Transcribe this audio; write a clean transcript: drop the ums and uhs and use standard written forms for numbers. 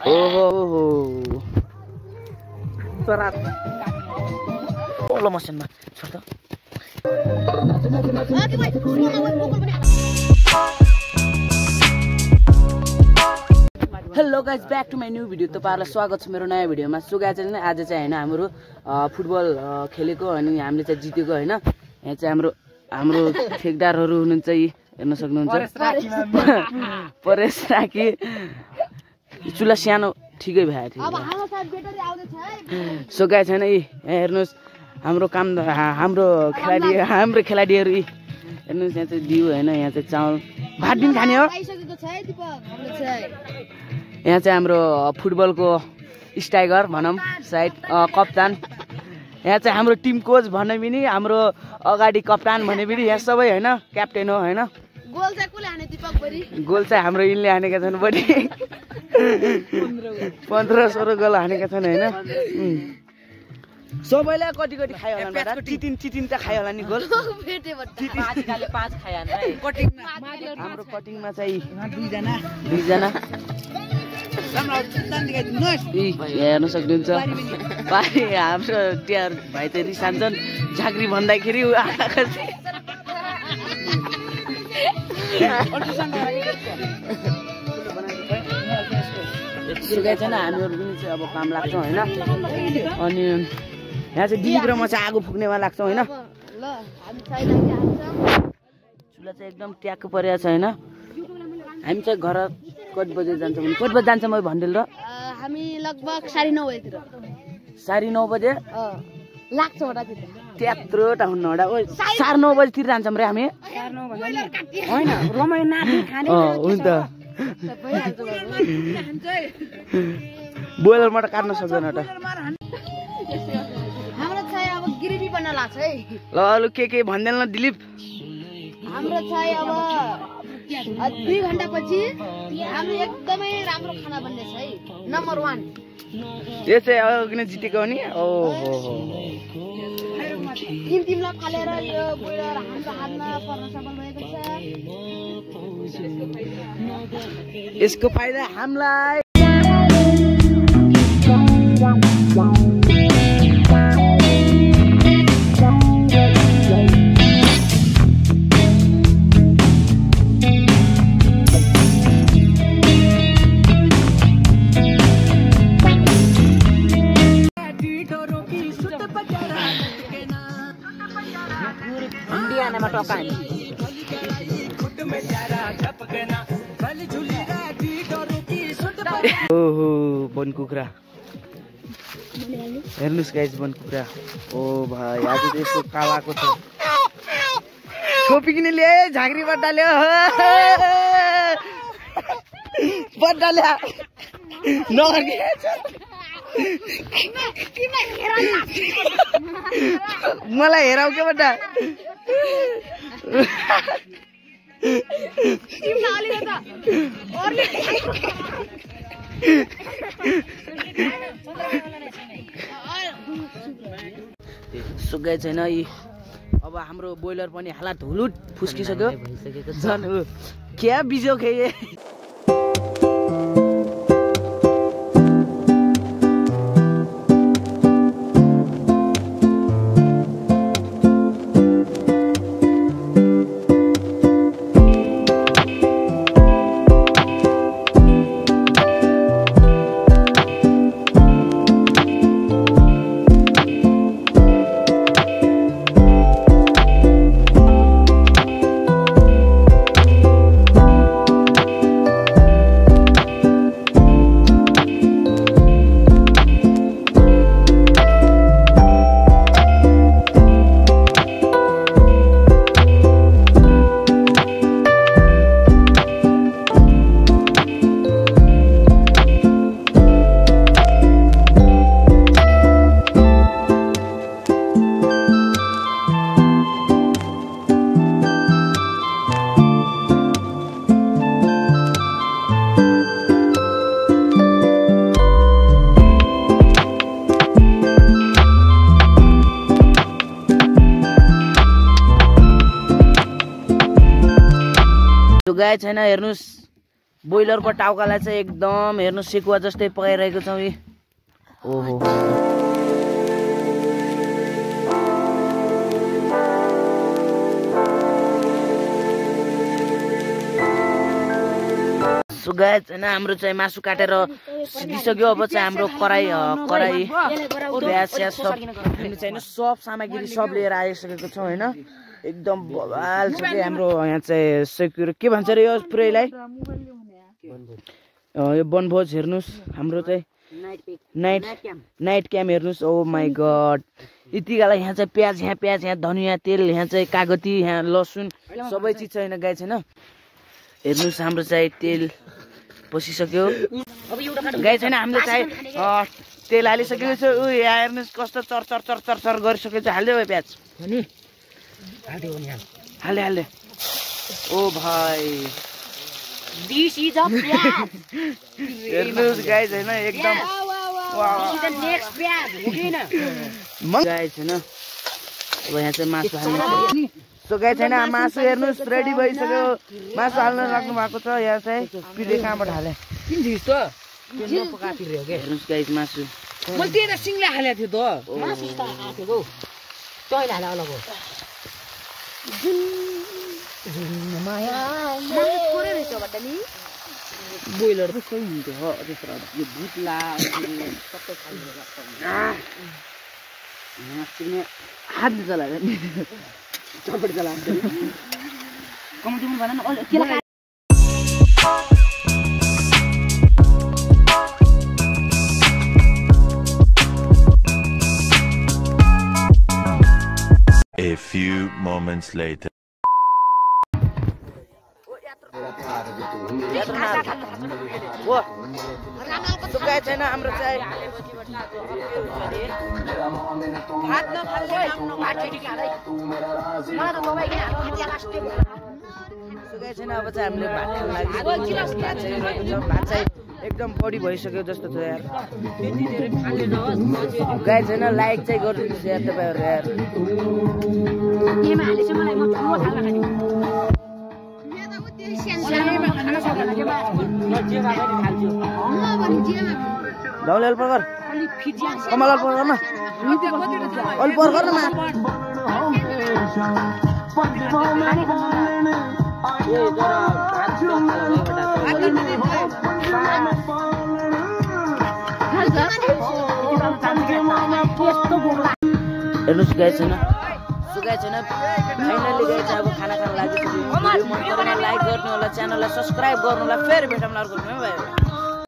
ओहो तरा ओलो मसिनमा छोड त hello guys back to my new video तपाईहरुलाई स्वागत छ मेरो नयाँ भिडियोमा। सो गाइज चाहिँ आज चाहिँ हैन हाम्रो फुटबल खेलेको अनि हामीले चाहिँ जितेको हैन। यहाँ चाहिँ हाम्रो ठेकदारहरु हुनुहुन्छ हेर्न सक्नुहुन्छ परेश राखी चुला सानो ठिकै भयो थियो। सो गाइज छैन हेर्नुस् हाम्रो खेलाडीहरु हेर्नुस् यहाँ चाहिँ दिउ हैन। यहाँ चाहिँ चामल भात दिन खाने हो। यहाँ चाहिँ हाम्रो फुटबलको स्ट्राइकर भनौँ साइड कप्तान। यहाँ चाहिँ हाम्रो टिम कोच भन्ने पनि हाम्रो अगाडि कप्तान भने पनि यहाँ सबै हैन क्याप्टेन हो हैन। गोल चाहिँ कसले हाने दिपक बरी? गोल चाहिँ हाम्रो इनले हानेका छन् बडी 15-16 गोल हानेका छन् हैन। सबैलाई कति खायो होला बेटा? चिटिन त खायो होला नि गोल। आजकाल 5 खायो नि कटिङमा। हाम्रो कटिङमा चाहिँ दुईजना हेर्न सक्नुहुन्छ। पारी हाम्रो ट्यार भाइ चाहिँ रिसान्छन् झाँक्री भन्दाखेरि सुगाइ छैन। हामीहरू पनि चाहिँ अब काम लाग्छौँ होइन। अनि यहाँ चाहिँ दिप र म चाहिँ आगो फुक्नेमा लाग्छौँ होइन। चुला चाहिँ एकदम ट्याक्क परेको छ होइन। हामी चाहिँ घर कति बजे जान्छौँ भने कति बजे जान्छ म भनिदिनु र? हामी लगभग 9:30 बजेतिर 9:30 बजे लाग्छ वटातिर। त्यत्रो टाउन वडा 9:30 बजेतिर जान्छौँ रे हामी। हैन रमाइलो नाच्ने खाने हुन्छ बोइलरमा त काट्न सक्दैन त। हाम्रो चाहिँ अब ग्रेभी बन्न लाग्छ है। ल अरु के भन्दैन ल दिलीप? हाम्रो चाहिँ अब 2 घण्टा पछि हाम्रो एकदमै राम्रो खाना बन्ने छ है। नम्बर 1 यो चाहिँ अघि जितेको हो नि। ओहो टिमलाई फालेर यो बोइलर हाम्रो हातमा पर्न सफल भएको छ। यसको फाइदा हामीलाई ओहो वन कुखुरा हेर्नुस् गाइस वन कुखुरा। ओ भाइ आज त यसको कालाको छ। छोपी किन ल्याए झाँक्री बट्टा ल्यायो बट्टा ल्या नगर्के मलाई हेराउ के बट्टा सुगाइ छैन। अब हाम्रो बोइलर पनि हालत हुलुट फुस्किसक्यो झन् क्या बिजो खेए। गाय छैन हेर्नुस् बोइलरको टाउकालाई चाहिँ एकदम हेर्नु सेकुवा जस्तै पकाइरहेको छौँ यी। ओहो सो गाइस हैन हाम्रो चाहिँ मासु काटेर सिकिसक्यो। अब चाहिँ हाम्रो कराई प्याज स्याज सब हामी चाहिँ सब सामग्री सब लिएर आइसकेको छौँ हैन। एकदम बवाल छ कि हाम्रो यहाँ चाहिँ सेक्युर के भन्छ रे यो पुरैलाई यो वनभोज हेर्नुस् हाम्रो चाहिँ नाइट क्याम्प हेर्नुस्। ओ माई गड यतिकालाई यहाँ चाहिँ प्याज यहाँ धनियाँ तेल यहाँ चाहिँ कागती यहाँ लसुन सबै चिज छैन गाई छैन। हेर्नुस् हाम्रो चाहिँ तेल पसिसक्यो गाई छैन। हामीले चाहिँ तेल हालिसकेको छ। ऊ यहाँ हेर्नुहोस् कस्तो चर चर चर चर चर गरिसकेको छ। हालिदियो भाइ प्याज हाले ओ भाइ हेर्नुहोस् गाई छैन एकदम गाई छैन। अब यहाँ चाहिँ मासु हाल्नु सो गाई छैन। मासु हेर्नुहोस् रेडी भइसक्यो। मासु हाल्न लाग्नु भएको छ। यहाँ चाहिँ पिले कहाँबाट हाले हेर्नुहोस् गाई मासु मैले सिङले हालेको थियो बोइलर त सही हुन्थ्यो हो त्यस्तो यो भुत्ला सबै खाने हात चलायो नि चपट चलायो कम्ती पनि भएन केला। A few moments later. छैन हाम्रो चाहिँ छैन। अब चाहिँ हामीले भात खान लागि भात चाहिँ एकदम बढी भइसक्यो जस्तो छ यार। गाई छैन लाइक चाहिँ गरिदिनुहोस् यार तपाईँहरू यार। धौले अल्प गर कमल अल्प गर न अल्प गर न हेर्नुहोस् गाई छैन सुगाई छैन। फाइनली गाई चाहिँ अब खाना खान लागि भिडियो मन परेमा लाइक गर्नु होला च्यानललाई सब्स्क्राइब गर्नु होला। फेरि भेटौँला अर्को भाइ।